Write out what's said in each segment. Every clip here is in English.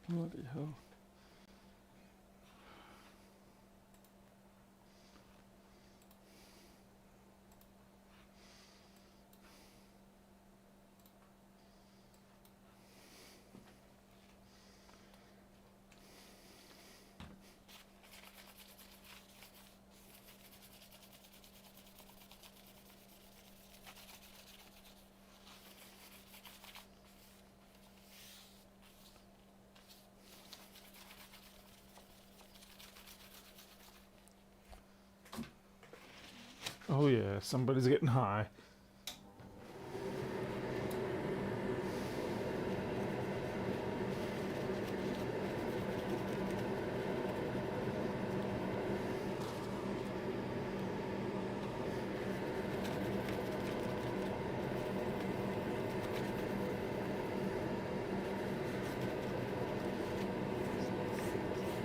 Bloody hell. Oh yeah, somebody's getting high.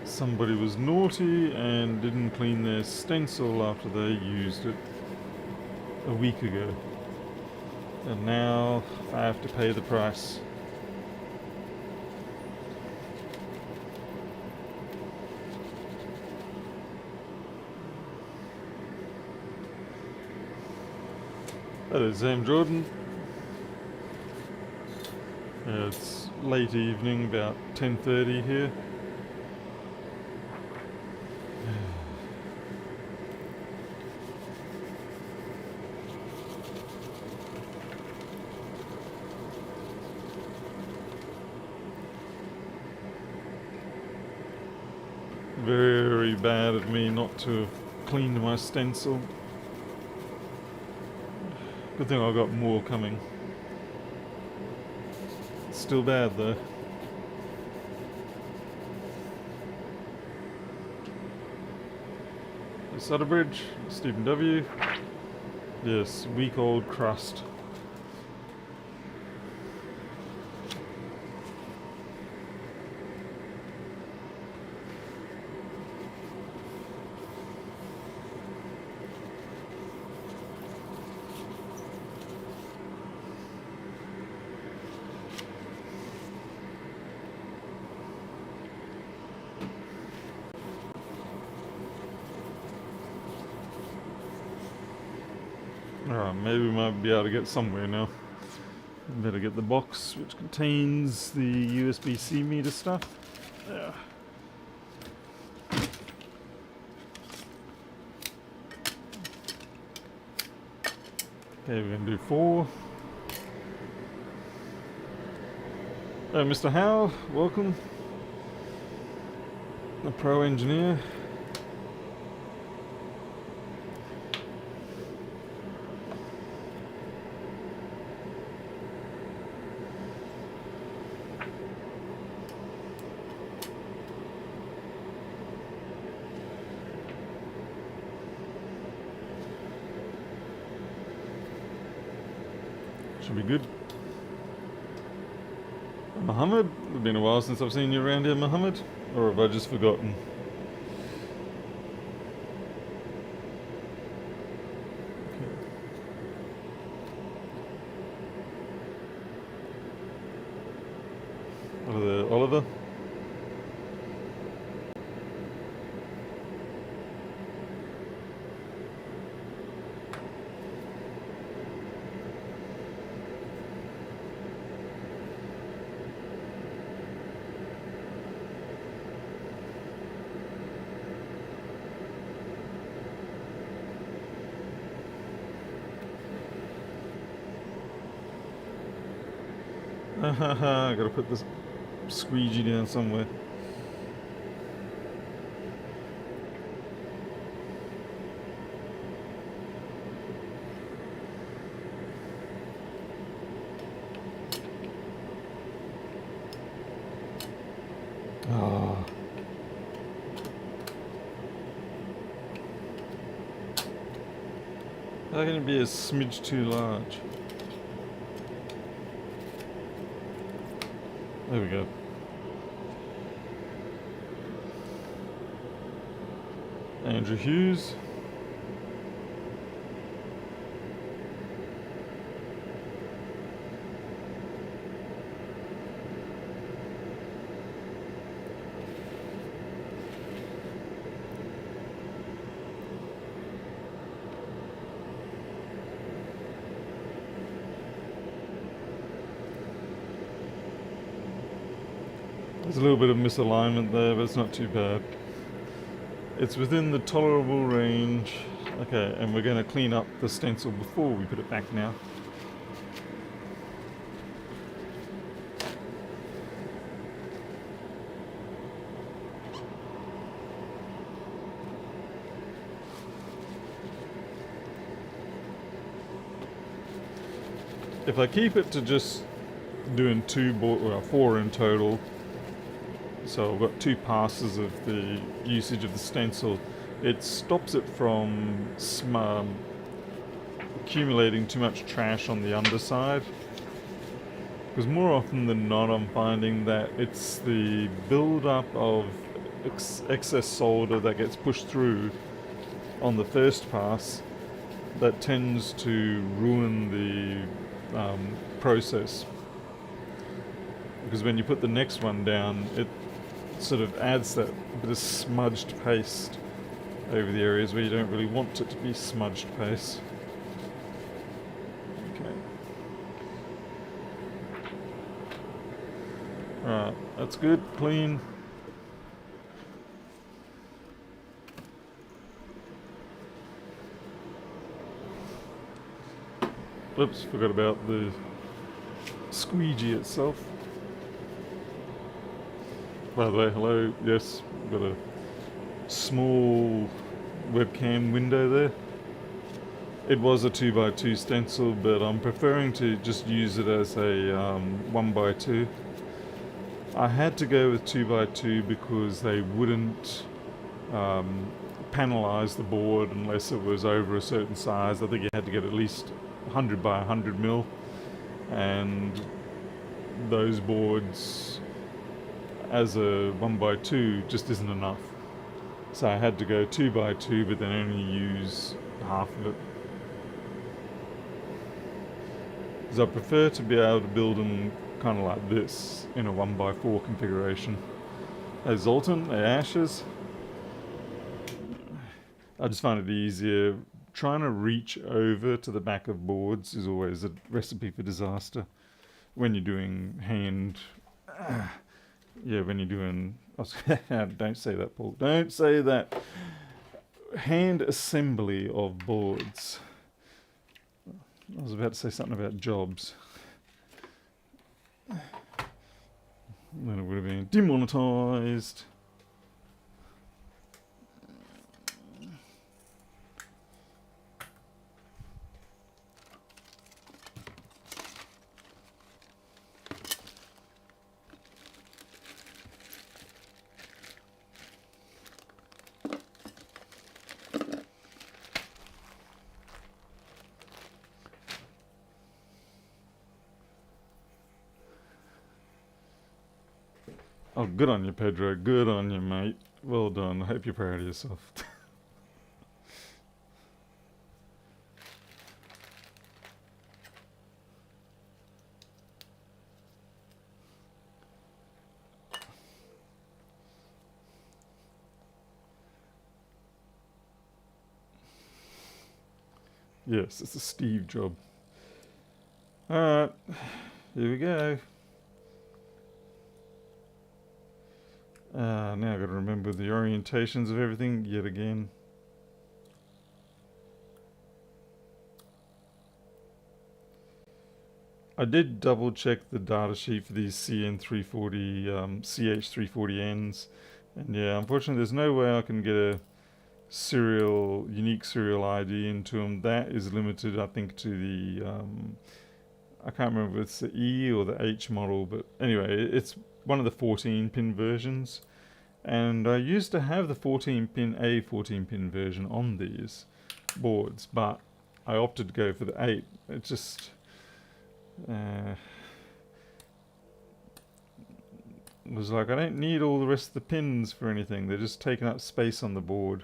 Somebody was naughty and didn't clean their stencil after they used it a week ago. And now I have to pay the price. Hello, Sam Jordan. It's late evening, about 10:30 here. Very bad of me not to have cleaned my stencil. Good thing I got more coming. It's still bad though. Sutterbridge, Stephen W. Yes, week-old crust. Alright, maybe we might be able to get somewhere now. Better get the box which contains the USB-C meter stuff. Yeah. Okay, we're going to do 4. Hello, Mr. Howe, welcome. The pro engineer. Should be good. Mohammed? It's been a while since I've seen you around here, Mohammed. Or have I just forgotten? Okay. What are the Oliver? I gotta put this squeegee down somewhere. Oh. How can it be a smidge too large? There we go. Andrew Hughes. There's a little bit of misalignment there, but it's not too bad. It's within the tolerable range. Okay, and we're going to clean up the stencil before we put it back now. If I keep it to just doing four in total, so I've got 2 passes of the usage of the stencil, it stops it from accumulating too much trash on the underside. Because more often than not, I'm finding that it's the build-up of excess solder that gets pushed through on the first pass that tends to ruin the process. Because when you put the next one down, it sort of adds that bit of smudged paste over the areas where you don't really want it to be smudged paste. Okay. Alright, that's good, clean. Oops, forgot about the squeegee itself. By the way, hello, yes, got a small webcam window there. It was a 2x2 stencil, but I'm preferring to just use it as a 1x2. I had to go with 2x2 because they wouldn't panelize the board unless it was over a certain size. I think you had to get at least 100 by 100 mil, and those boards as a 1x2 just isn't enough. So I had to go 2x2, but then only use half of it. Because I prefer to be able to build them kind of like this in a 1x4 configuration. Hey Zoltan, hey Ashes. I just find it easier. Trying to reach over to the back of boards is always a recipe for disaster when you're doing hand. Yeah, when you're doing. Don't say that, Paul. Don't say that. Hand assembly of boards. I was about to say something about jobs. Then it would have been demonetized. Oh, good on you, Pedro. Good on you, mate. Well done. I hope you're proud of yourself. Yes, it's a Steve job. Alright, here we go. Now I've got to remember the orientations of everything yet again. I did double check the data sheet for these CN340, CH340Ns, and yeah, unfortunately there's no way I can get a unique serial ID into them. That is limited, I think, to the, I can't remember if it's the E or the H model, but anyway, it's one of the 14-pin versions. And I used to have the 14-pin version on these boards, but I opted to go for the 8. It just was like, I don't need all the rest of the pins for anything. They're just taking up space on the board.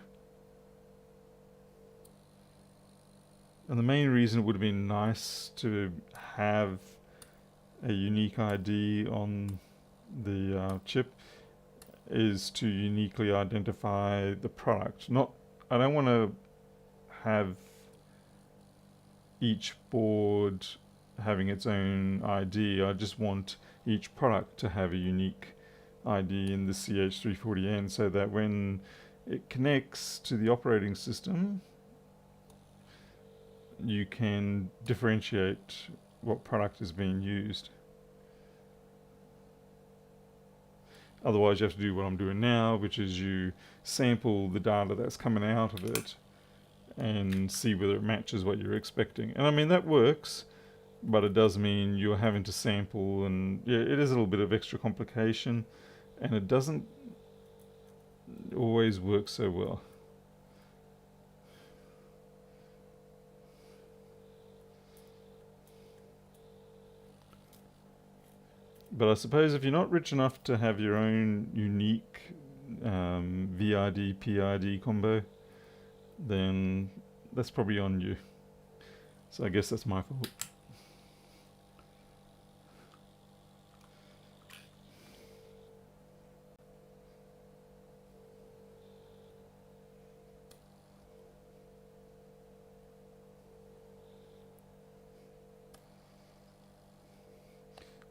And the main reason it would have been nice to have a unique ID on the chip is to uniquely identify the product. I don't want to have each board having its own ID. I just want each product to have a unique ID in the CH340N so that when it connects to the operating system, you can differentiate what product is being used. Otherwise, you have to do what I'm doing now, which is you sample the data that's coming out of it and see whether it matches what you're expecting. And I mean, that works, but it does mean you're having to sample, and yeah, it is a little bit of extra complication, and it doesn't always work so well. But I suppose if you're not rich enough to have your own unique VID PID combo, then that's probably on you. So I guess that's my fault.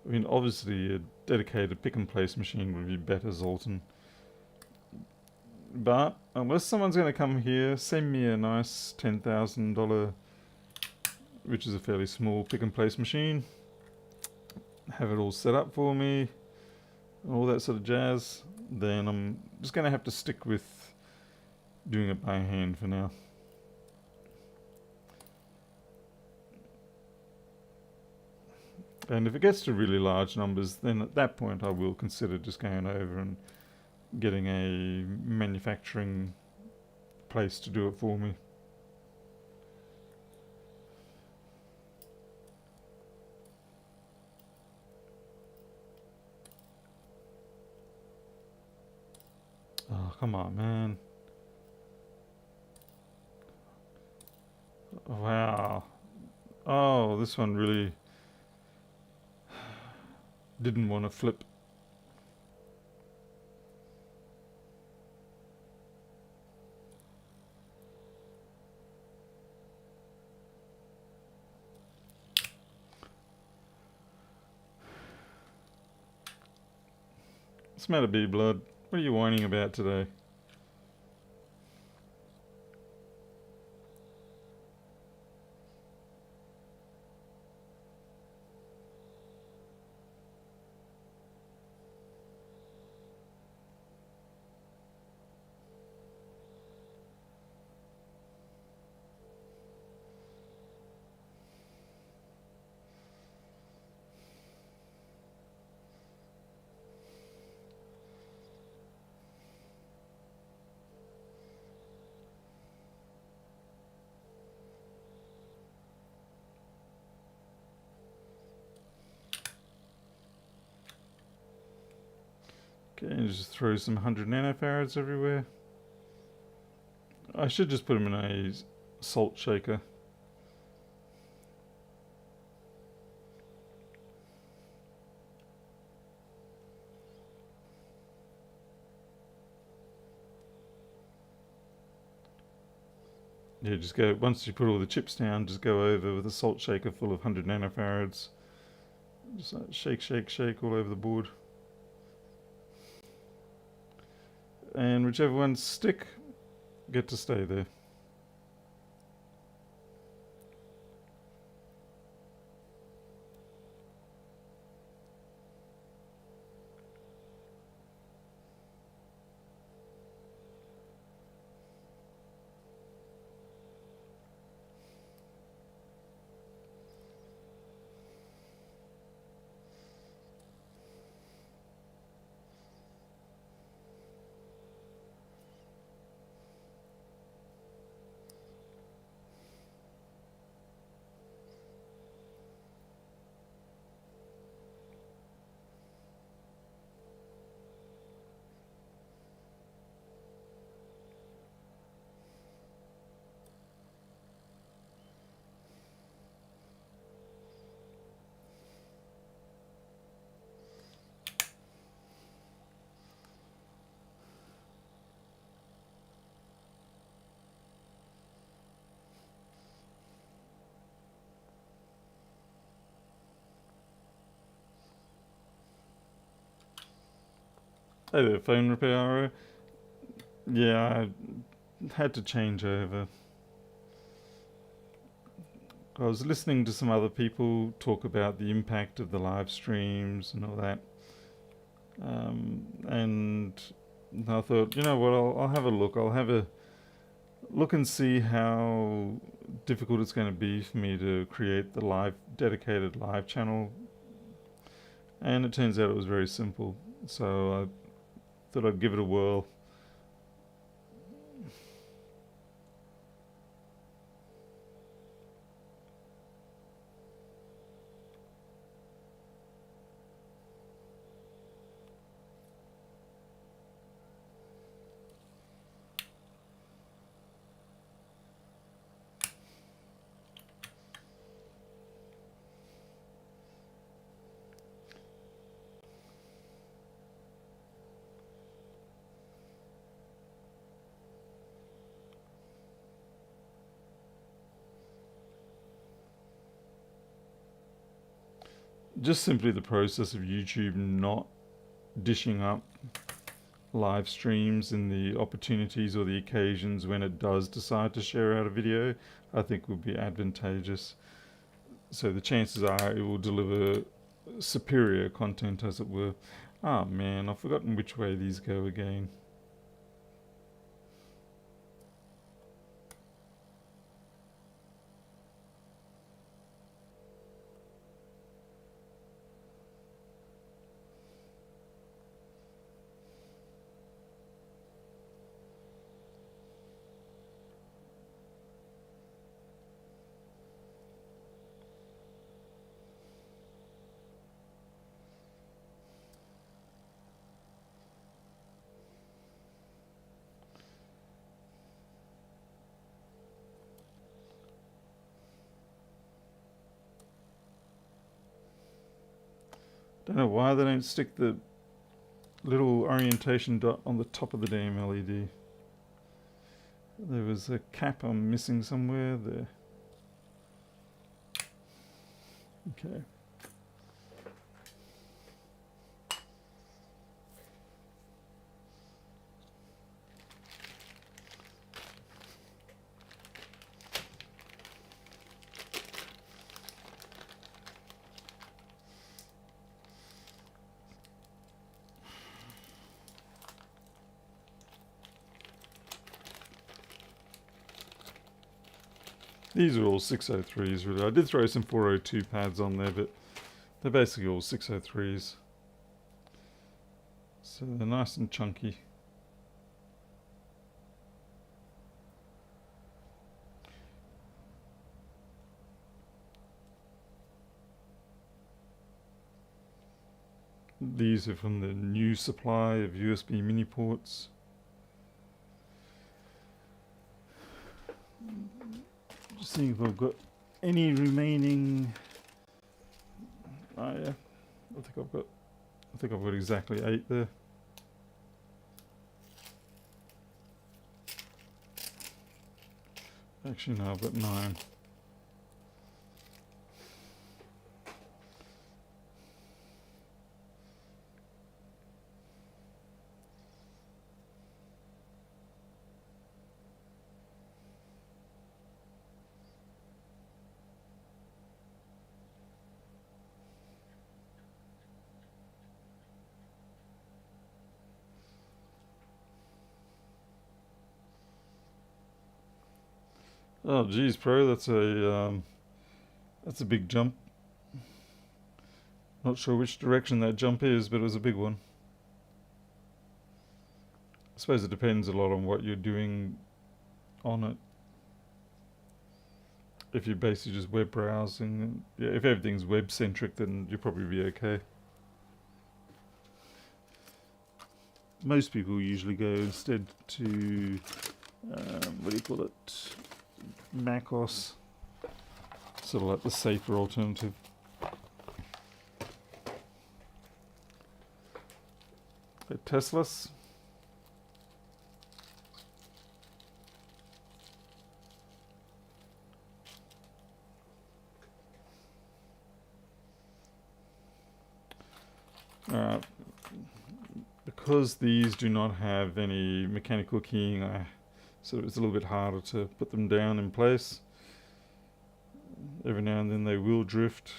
I mean, obviously a dedicated pick and place machine would be better, Zoltan. But unless someone's going to come here, send me a nice $10,000, which is a fairly small pick and place machine, have it all set up for me, all that sort of jazz, then I'm just going to have to stick with doing it by hand for now. And if it gets to really large numbers, then at that point I will consider just going over and getting a manufacturing place to do it for me. Oh, come on, man. Wow. Oh, this one really didn't want to flip. What's the matter, B-Blood? What are you whining about today? Okay, and just throw some 100 nanofarads everywhere. I should just put them in a salt shaker. Yeah, just go, once you put all the chips down, just go over with a salt shaker full of 100 nanofarads. Just like shake, shake, shake all over the board. And whichever ones stick, get to stay there. Hey there, phone repairer. Yeah, I had to change over. I was listening to some other people talk about the impact of the live streams and all that. And I thought, you know what, I'll have a look. I'll have a look and see how difficult it's going to be for me to create the dedicated live channel. And it turns out it was very simple. So I thought I'd give it a whirl. Just simply the process of YouTube not dishing up live streams in the opportunities or the occasions when it does decide to share out a video, I think would be advantageous. So the chances are it will deliver superior content, as it were. Ah, man, I've forgotten which way these go again. Don't know why they don't stick the little orientation dot on the top of the damn LED. There was a cap I'm missing somewhere there. Okay. These are all 603s really. I did throw some 402 pads on there, but they're basically all 603s. So they're nice and chunky. These are from the new supply of USB mini ports. Just seeing if I've got any remaining. Oh yeah, I think I've got exactly 8 there. Actually no, I've got 9. Oh geez, Pro, that's a big jump. Not sure which direction that jump is, but it was a big one. I suppose it depends a lot on what you're doing on it. If you're basically just web browsing, yeah, if everything's web centric, then you'll probably be okay. Most people usually go instead to what do you call it? macOS, sort of like the safer alternative. The Teslas. The because these do not have any mechanical keying, so it's a little bit harder to put them down in place. Every now and then they will drift,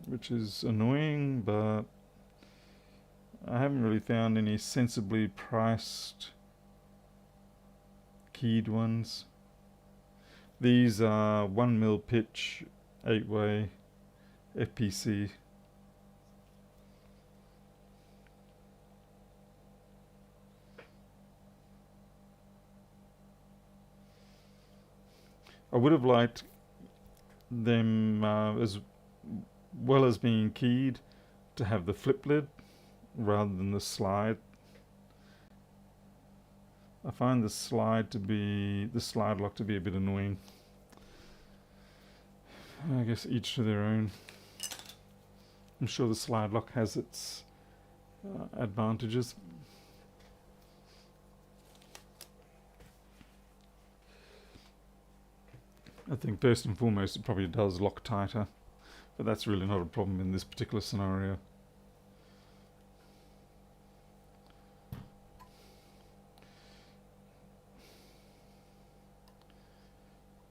which is annoying, but I haven't really found any sensibly priced keyed ones. These are 1mm pitch, 8-way FPC. I would have liked them, as well as being keyed, to have the flip lid rather than the slide. I find the slide lock to be a bit annoying. I guess each to their own. I'm sure the slide lock has its advantages. I think first and foremost it probably does lock tighter, but that's really not a problem in this particular scenario.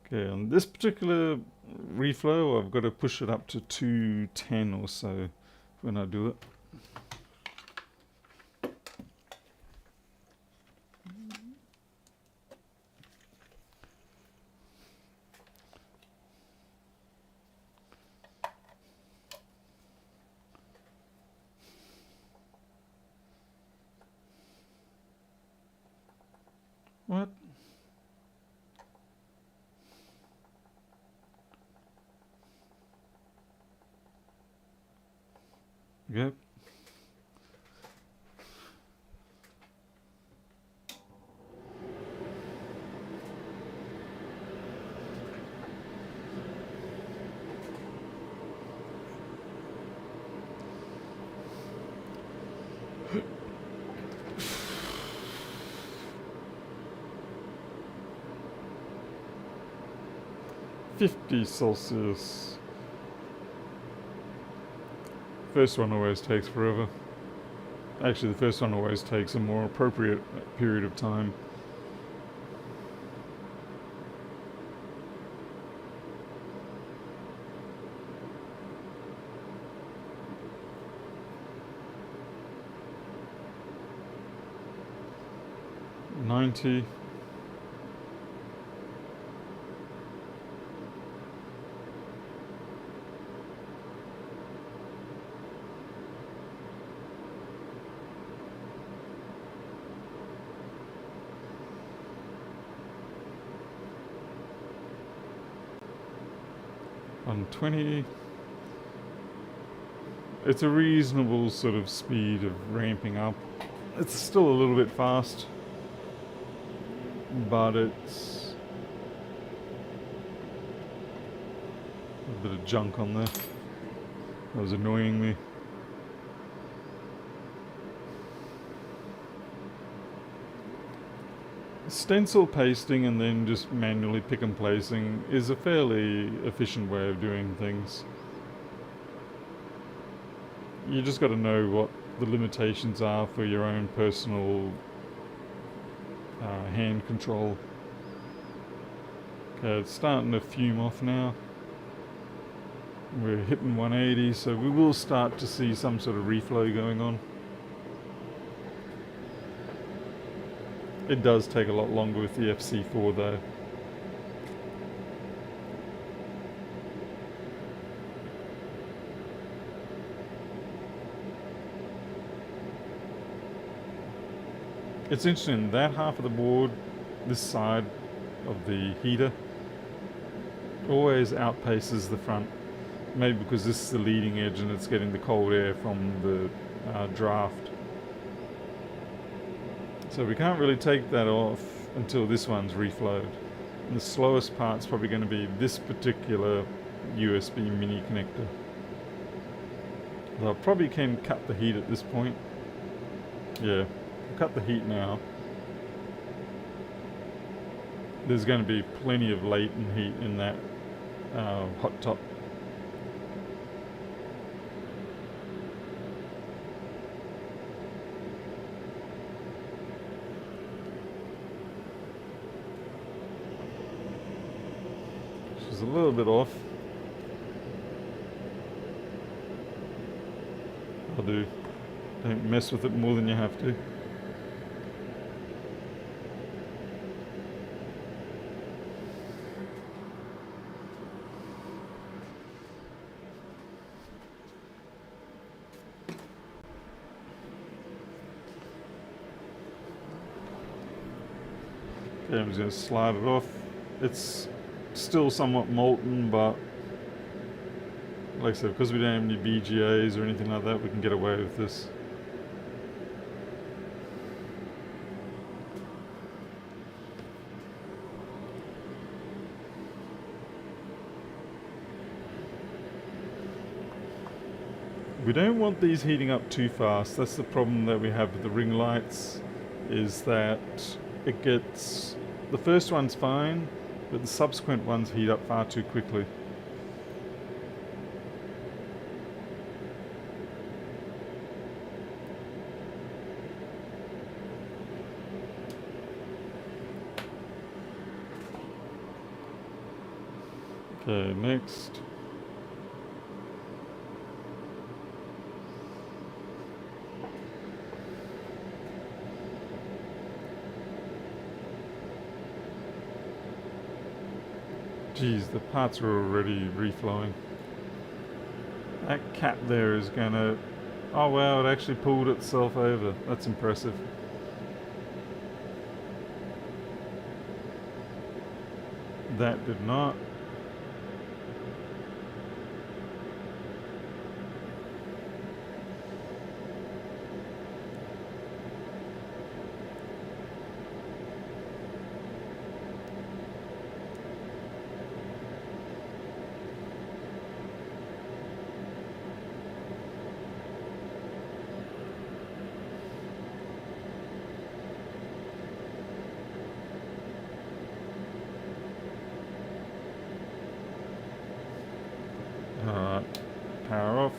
Okay, on this particular reflow I've got to push it up to 210 or so when I do it. What? Yep. $50°C. First one always takes forever. Actually, the first one always takes a more appropriate period of time. $90. $120. It's a reasonable sort of speed of ramping up. It's still a little bit fast, but it's a bit of junk on there. That was annoying me. Stencil pasting and then just manually pick and placing is a fairly efficient way of doing things. You just got to know what the limitations are for your own personal hand control. Okay, it's starting to fume off now. We're hitting 180, so we will start to see some sort of reflow going on. It does take a lot longer with the FC4 though. It's interesting, that half of the board, this side of the heater, always outpaces the front. Maybe because this is the leading edge and it's getting the cold air from the draft. So we can't really take that off until this one's reflowed. And the slowest part's probably going to be this particular USB mini connector. I probably can cut the heat at this point. Yeah, I'll cut the heat now. There's going to be plenty of latent heat in that hot top. a little bit off. I'll do. Don't mess with it more than you have to. Okay, I'm just going to slide it off. It's still somewhat molten, but like I said, because we don't have any BGAs or anything like that, we can get away with this. We don't want these heating up too fast. That's the problem that we have with the ring lights, is that it gets, the first one's fine, but the subsequent ones heat up far too quickly. Okay, next. Geez, the parts are already reflowing. That cap there is gonna... Oh wow, it actually pulled itself over. That's impressive. That did not. Alright, power off.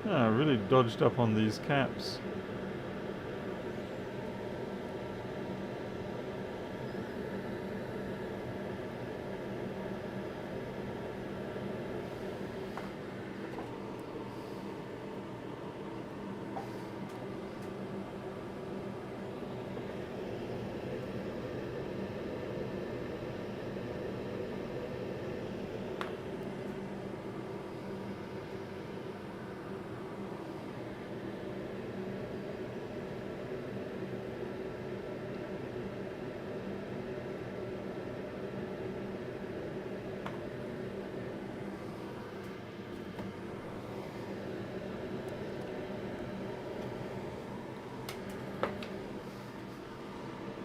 Yeah, I really dodged up on these caps.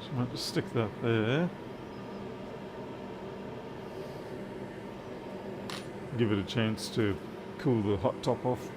I might just stick that there. Give it a chance to cool the hot top off.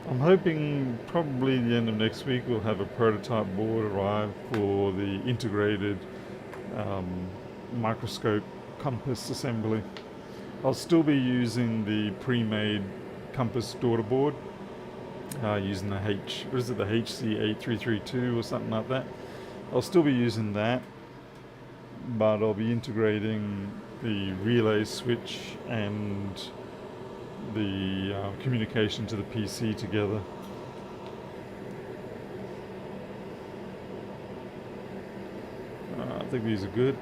I'm hoping probably the end of next week we'll have a prototype board arrive for the integrated microscope compass assembly. I'll still be using the pre-made compass daughter board, using the the HC8332 or something like that. I'll still be using that, but I'll be integrating the relay switch and the communication to the PC together. I think these are good.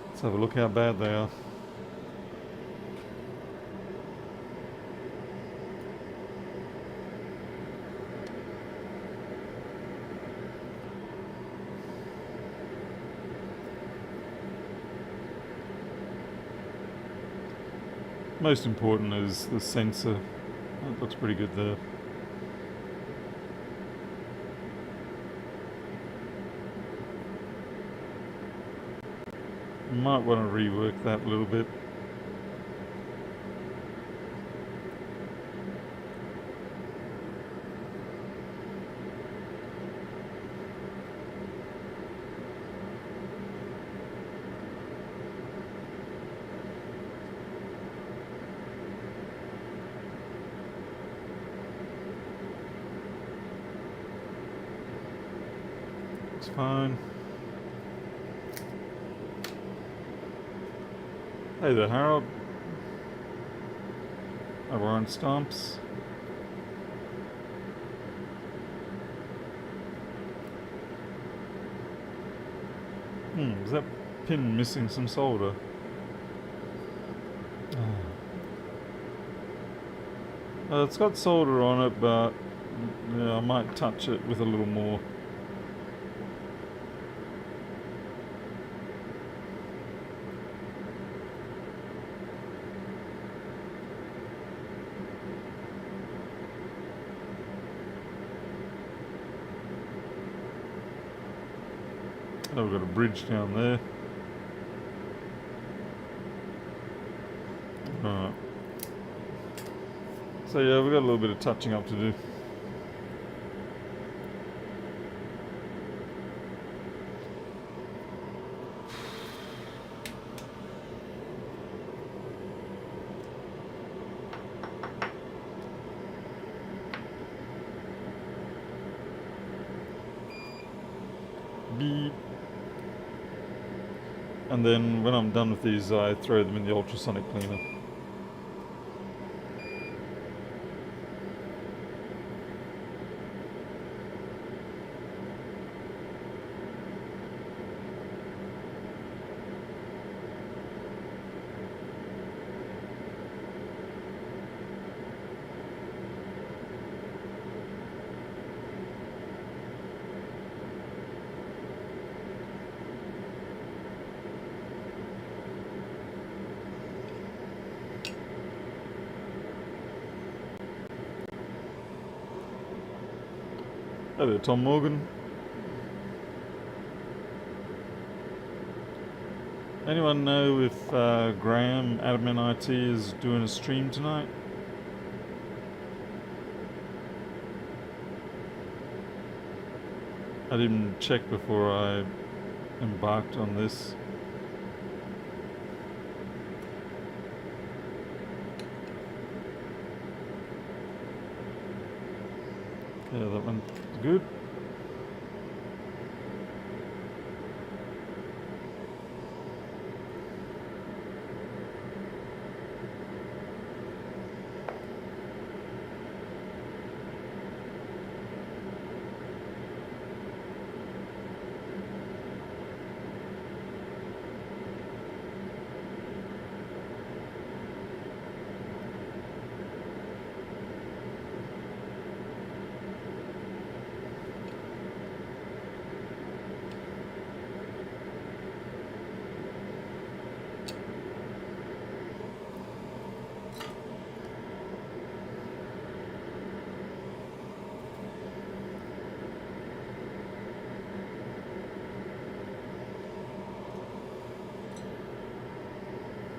Let's have a look how bad they are. Most important is the sensor. It looks pretty good there. Might want to rework that a little bit. It's fine. Hey there, Harold. Over on Stomps. Is that pin missing some solder? It's got solder on it, but yeah, I might touch it with a little more. Oh, we've got a bridge down there. Alright. So yeah, we've got a little bit of touching up to do. Beep. And then when I'm done with these, I throw them in the ultrasonic cleaner. Hey there, Tom Morgan. Anyone know if Graham, Admin IT, is doing a stream tonight? I didn't check before I embarked on this. Yeah, that one's good.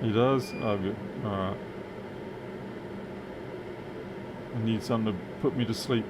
He does? Oh, good. Alright. I need something to put me to sleep.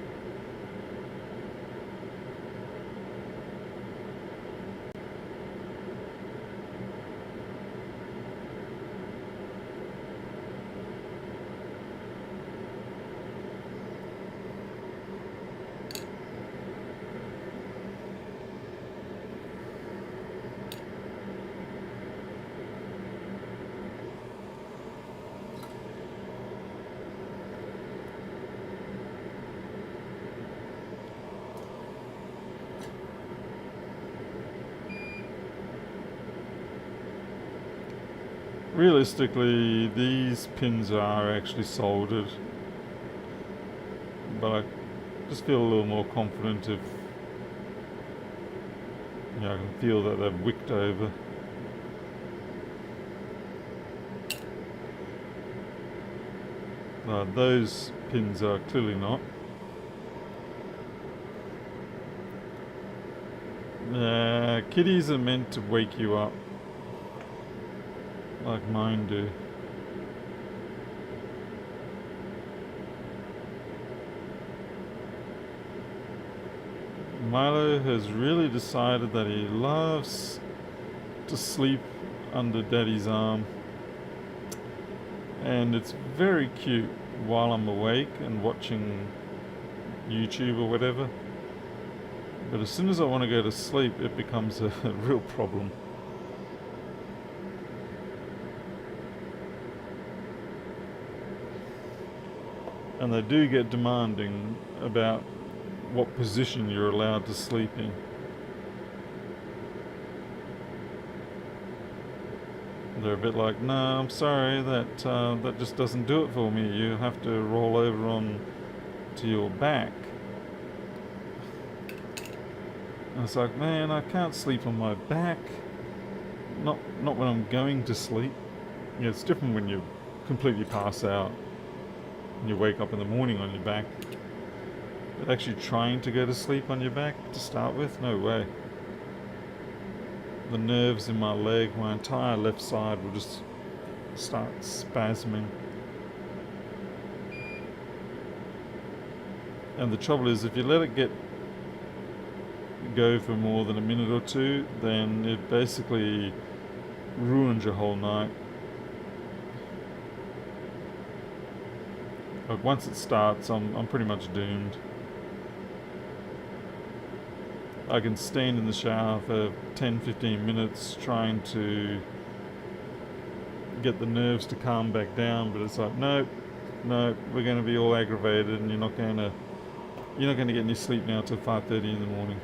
Realistically, these pins are actually soldered, but I just feel a little more confident if I can feel that they've wicked over. Those pins are clearly not. Kitties are meant to wake you up. like mine do. Milo has really decided that he loves to sleep under Daddy's arm, and it's very cute while I'm awake and watching YouTube or whatever. But as soon as I want to go to sleep, it becomes a real problem. And they do get demanding about what position you're allowed to sleep in. They're a bit like, no, I'm sorry, that just doesn't do it for me. You have to roll over on to your back. And it's like, man, I can't sleep on my back. Not when I'm going to sleep. Yeah, it's different when you completely pass out and you wake up in the morning on your back. But actually trying to go to sleep on your back to start with, no way. The nerves in my leg, my entire left side will just start spasming. And the trouble is, if you let it go for more than a minute or two, then it basically ruins your whole night. Like once it starts, I'm pretty much doomed. I can stand in the shower for 10-15 minutes trying to get the nerves to calm back down, but it's like, no, we're going to be all aggravated, and you're not going to get any sleep now till 5:30 in the morning.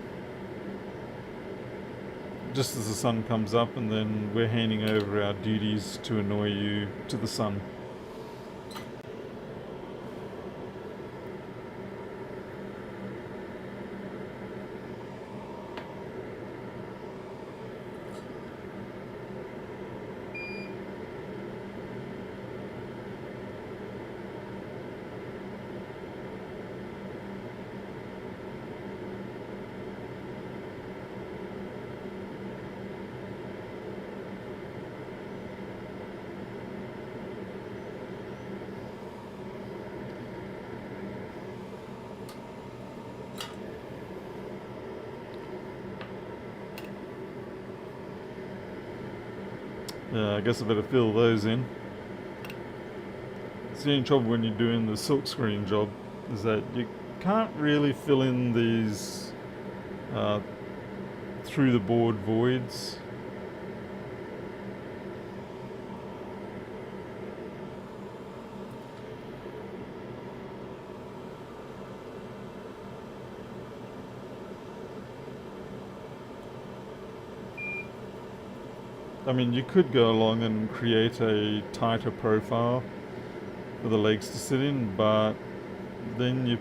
Just as the sun comes up, and then we're handing over our duties to annoy you to the sun. Yeah, I guess I better fill those in. It's the only trouble when you're doing the silkscreen job, is that you can't really fill in these through the board voids. I mean, you could go along and create a tighter profile for the legs to sit in, but then you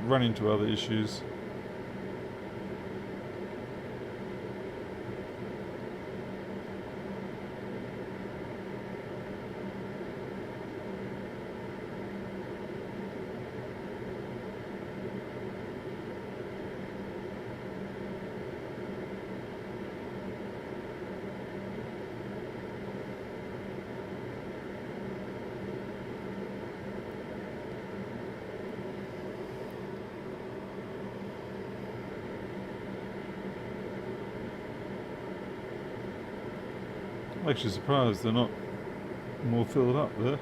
run into other issues. I'm actually surprised they're not more filled up there.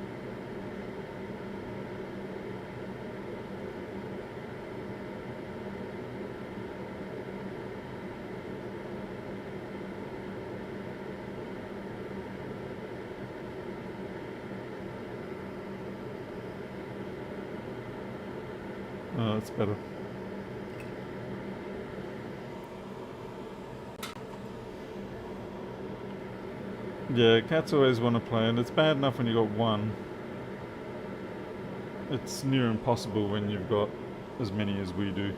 Oh, that's better. Yeah, cats always want to play, and it's bad enough when you got one. It's near impossible when you've got as many as we do.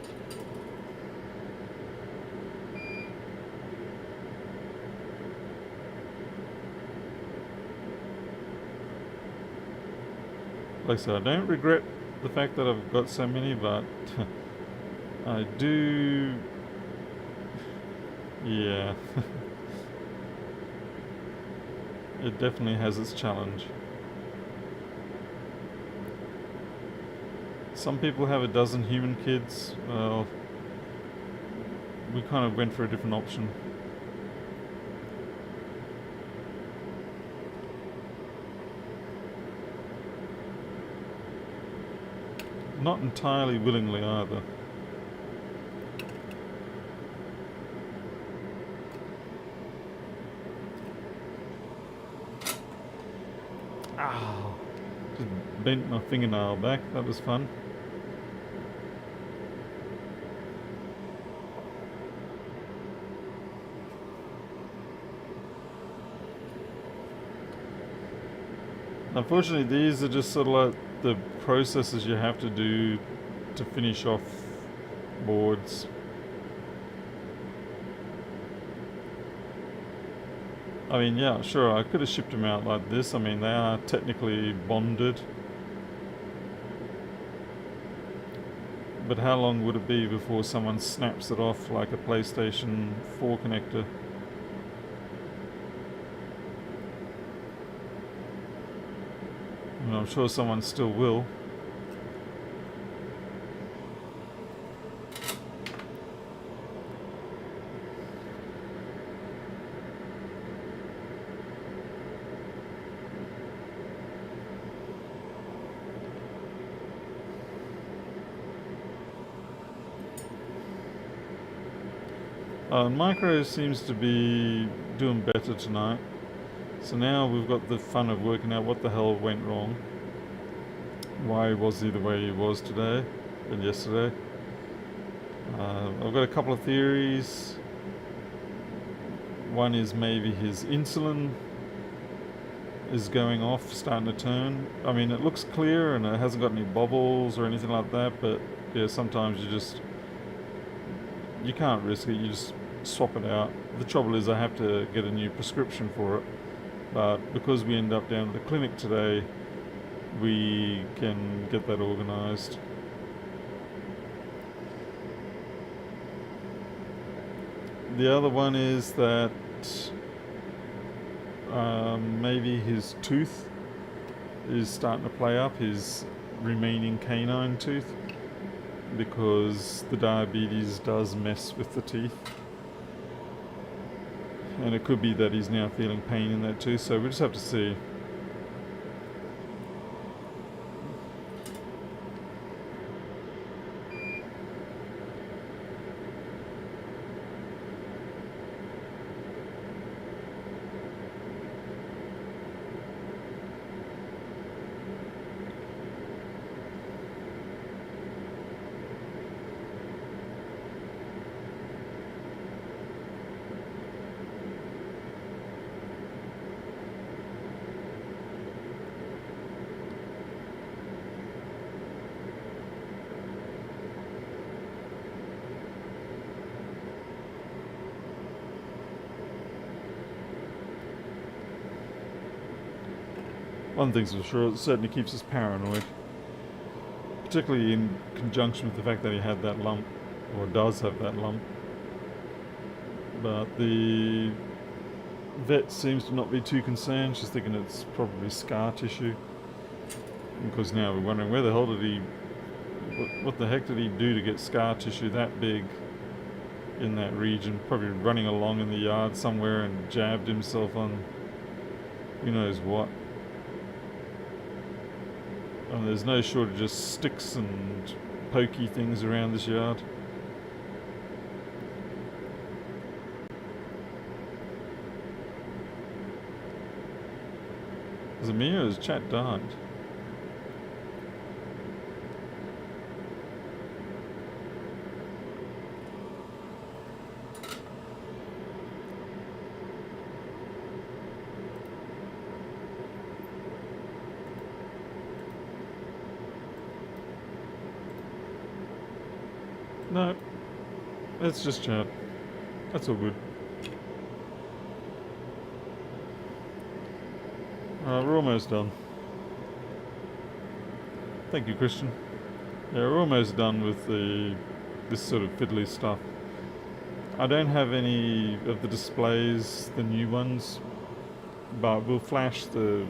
Like I said, I don't regret the fact that I've got so many, but I do... Yeah. It definitely has its challenge. Some people have a dozen human kids. Well, we kind of went for a different option. Not entirely willingly either. Ow! Just bent my fingernail back. That was fun. Unfortunately, these are just sort of like the processes you have to do to finish off boards. I mean, yeah, sure, I could have shipped them out like this. I mean, they are technically bonded. But how long would it be before someone snaps it off like a PlayStation 4 connector? And I'm sure someone still will. Micro seems to be doing better tonight. So now we've got the fun of working out what the hell went wrong. Why was he the way he was today and yesterday? I've got a couple of theories. One is maybe his insulin is going off, starting to turn. I mean, it looks clear and it hasn't got any bubbles or anything like that, but yeah, sometimes you can't risk it, you just swap it out. The trouble is I have to get a new prescription for it, but because we end up down at the clinic today, we can get that organised. The other one is that maybe his tooth is starting to play up, his remaining canine tooth, because the diabetes does mess with the teeth. And it could be that he's now feeling pain in that tooth, so we just have to see. One thing's for sure, it certainly keeps us paranoid. Particularly in conjunction with the fact that he had that lump, or does have that lump. But the vet seems to not be too concerned. She's thinking it's probably scar tissue. Because now we're wondering where the hell did he... What the heck did he do to get scar tissue that big in that region? Probably running along in the yard somewhere and jabbed himself on who knows what. And there's no shortage of sticks and pokey things around this yard. Is it me or has chat died? No, it's just chat. That's all good. Alright, we're almost done. Thank you, Christian. Yeah, we're almost done with this sort of fiddly stuff. I don't have any of the displays, the new ones, but we'll flash the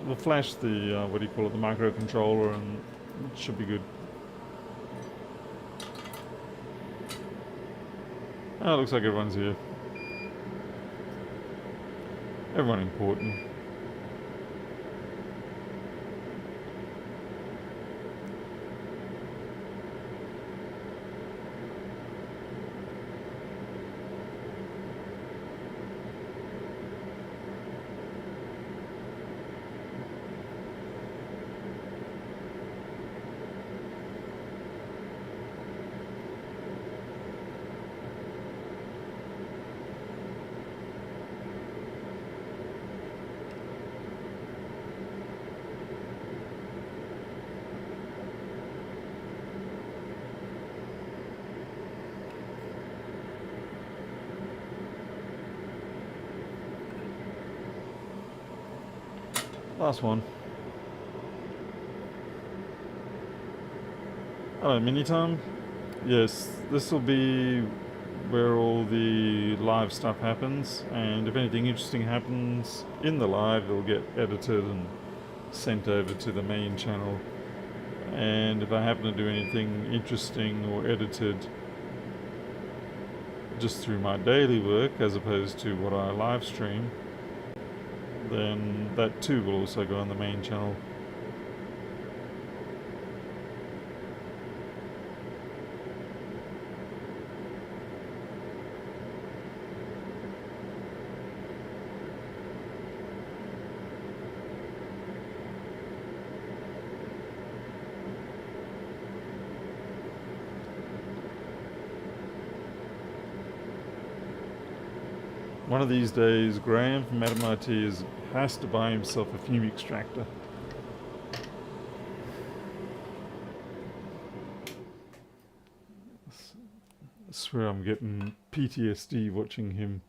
what do you call it, the microcontroller, and it should be good. Oh, it looks like everyone's here. Everyone important. Last one. Hello, Minitom. Yes, this will be where all the live stuff happens, and if anything interesting happens in the live, it'll get edited and sent over to the main channel. And if I happen to do anything interesting or edited just through my daily work as opposed to what I live stream, then that too will also go on the main channel. One of these days, Graham from MIT has to buy himself a fume extractor. I swear I'm getting PTSD watching him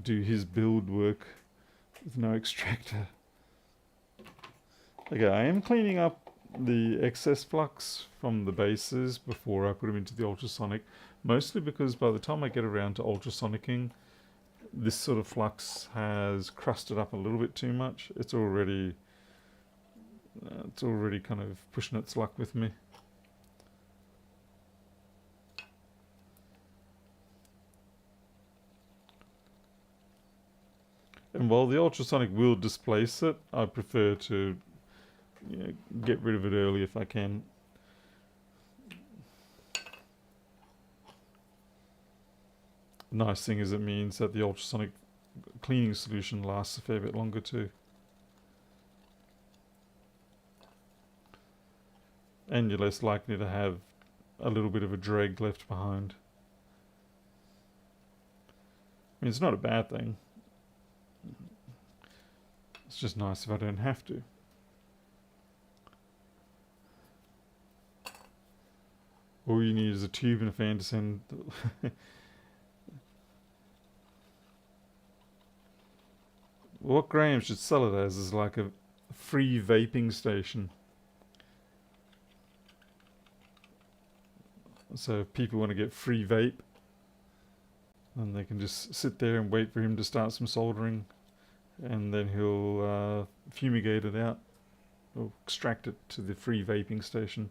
do his build work with no extractor. Okay, I am cleaning up the excess flux from the bases before I put them into the ultrasonic, mostly because by the time I get around to ultrasonicking, this sort of flux has crusted up a little bit too much. It's already kind of pushing its luck with me. And while the ultrasonic will displace it, I prefer to get rid of it early if I can. Nice thing is it means that the ultrasonic cleaning solution lasts a fair bit longer too. And you're less likely to have a little bit of a drag left behind. I mean, it's not a bad thing. It's just nice if I don't have to. All you need is a tube and a fan to send. What Graham should sell it as is like a free vaping station. So if people want to get free vape, then they can just sit there and wait for him to start some soldering, and then he'll fumigate it out or extract it to the free vaping station.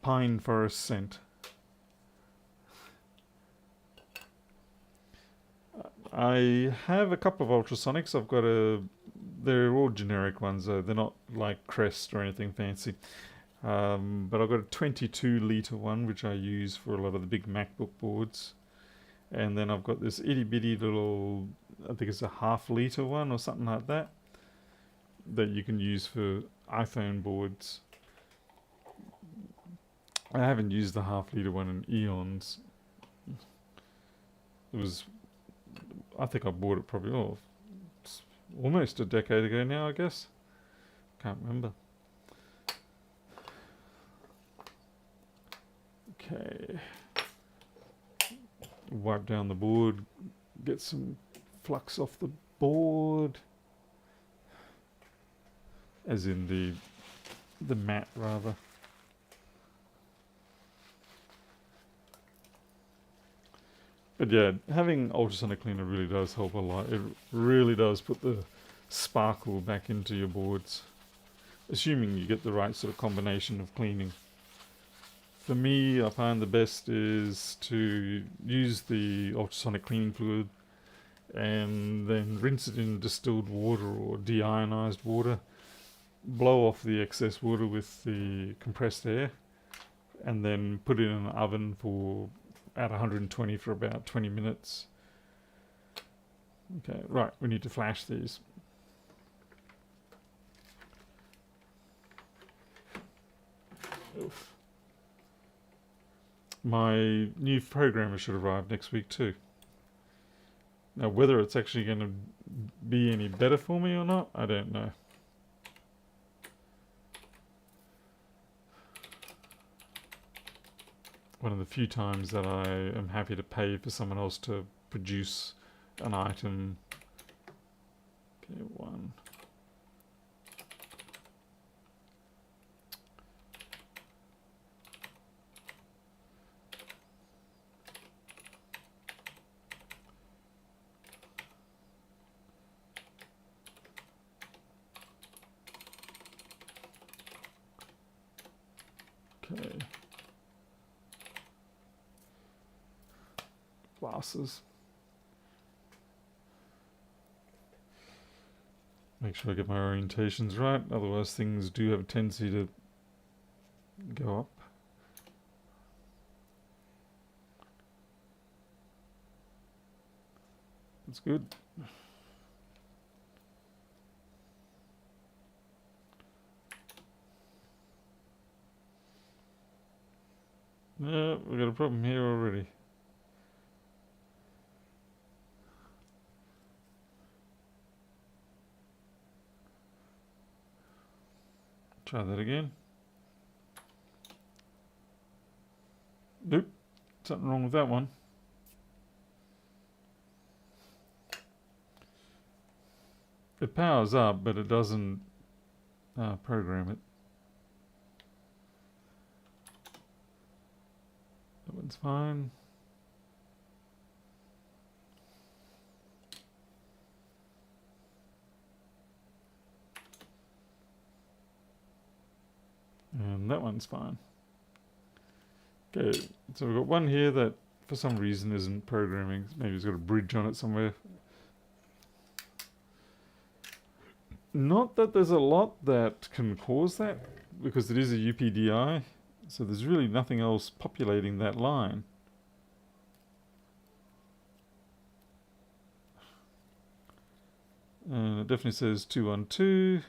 Pine forest scent. I have a couple of ultrasonics. They're all generic ones though. They're not like Crest or anything fancy. But I've got a 22 litre one, which I use for a lot of the big MacBook boards. And then I've got this itty bitty little, I think it's a half litre one or something like that, that you can use for iPhone boards. I haven't used the half litre one in eons. I think I bought it probably almost a decade ago now, I guess. Can't remember. Okay. Wipe down the board, get some flux off the board. As in the mat, rather. But yeah, having ultrasonic cleaner really does help a lot. It really does put the sparkle back into your boards, assuming you get the right sort of combination of cleaning. For me, I find the best is to use the ultrasonic cleaning fluid and then rinse it in distilled water or deionized water, blow off the excess water with the compressed air, and then put it in an oven for at 120 for about 20 minutes. Okay, right, we need to flash these. Oof. My new programmer should arrive next week too. Now, whether it's actually going to be any better for me or not, I don't know. One of the few times that I am happy to pay for someone else to produce an item. Okay, one. Okay. Glasses. Make sure I get my orientations right, otherwise things do have a tendency to go up. That's good. Yeah, we got a problem here already. Try that again. Nope, something wrong with that one. It powers up, but it doesn't program it. That one's fine. And that one's fine. Okay, so we've got one here that for some reason isn't programming. Maybe it's got a bridge on it somewhere. Not that there's a lot that can cause that, because it is a UPDI, so there's really nothing else populating that line. And it definitely says 212.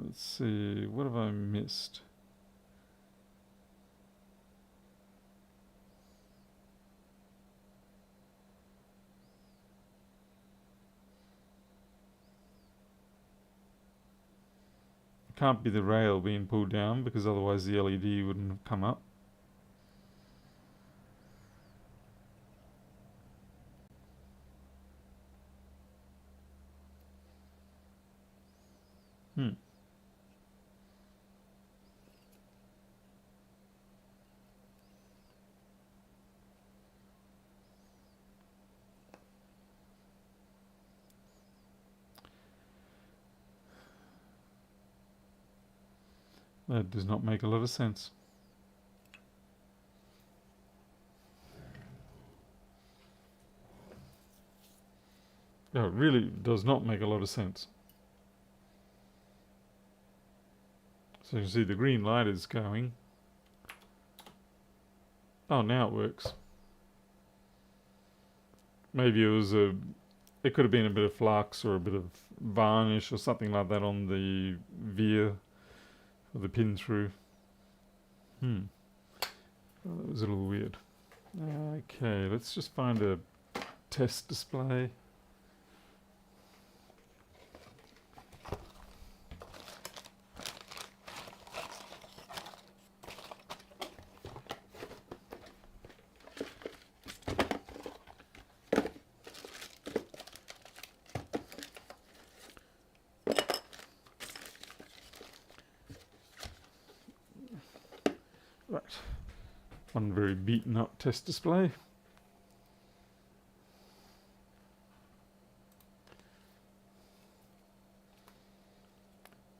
Let's see, what have I missed? It can't be the rail being pulled down, because otherwise the LED wouldn't have come up. That does not make a lot of sense. No, it really does not make a lot of sense. So you can see the green light is going. Oh, now it works. Maybe it could have been a bit of flux or a bit of varnish or something like that on the via or the pin through. Well, that was a little weird. Okay, let's just find a test display. Right, One very beaten up test display.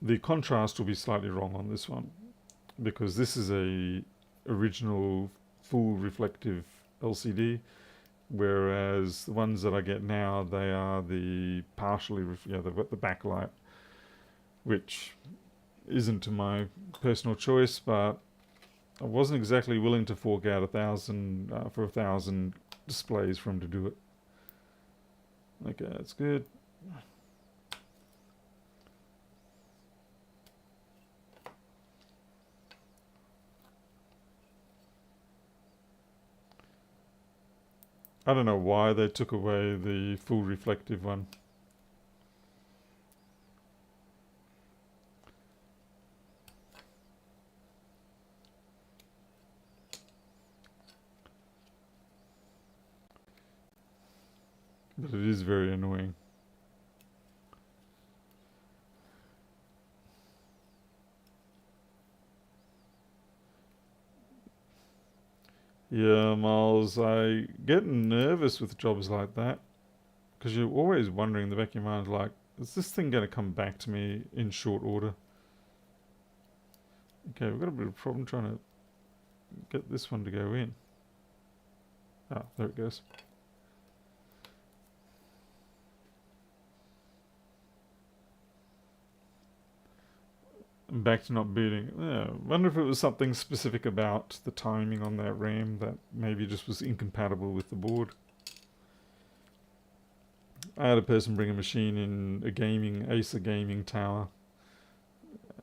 The contrast will be slightly wrong on this one because this is a original full reflective LCD, whereas the ones that I get now, they are the partially, they've got the backlight, which isn't to my personal choice, but I wasn't exactly willing to fork out 1,000 for 1,000 displays for them to do it. Okay, that's good. I don't know why they took away the full reflective one. But it is very annoying. Yeah, Miles, I get nervous with jobs like that because you're always wondering in the back of your mind, like, is this thing going to come back to me in short order? Okay, we've got a bit of a problem trying to get this one to go in. Ah, there it goes. Back to not booting. Yeah, wonder if it was something specific about the timing on that RAM that maybe just was incompatible with the board. I had a person bring a machine in, a Acer gaming tower,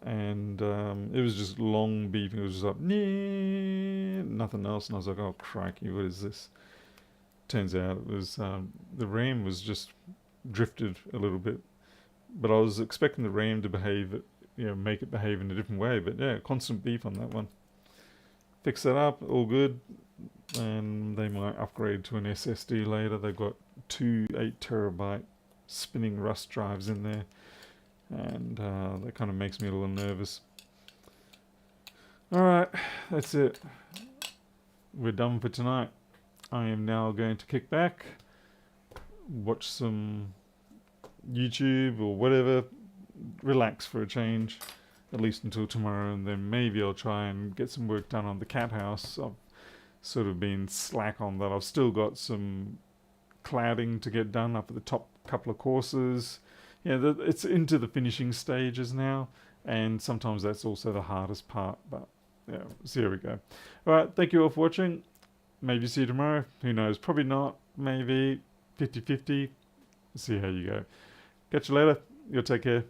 and it was just long beeping. It was just like, nothing else, and I was like, oh crikey, what is this? Turns out it was the RAM was just drifted a little bit, but I was expecting the RAM to behave, make it behave in a different way. But yeah, constant beep on that one. Fix that up, all good, and they might upgrade to an SSD later. They've got 2 8TB spinning Rust drives in there, and that kind of makes me a little nervous. Alright, that's it. We're done for tonight. I am now going to kick back, watch some YouTube or whatever, relax for a change, at least until tomorrow, and then maybe I'll try and get some work done on the cat house. I've sort of been slack on that. I've still got some cladding to get done up at the top couple of courses. Yeah, it's into the finishing stages now, and sometimes that's also the hardest part, but yeah, so here we go. Alright, thank you all for watching. Maybe see you tomorrow. Who knows? Probably not. Maybe 50-50. See how you go. Catch you later. You'll take care.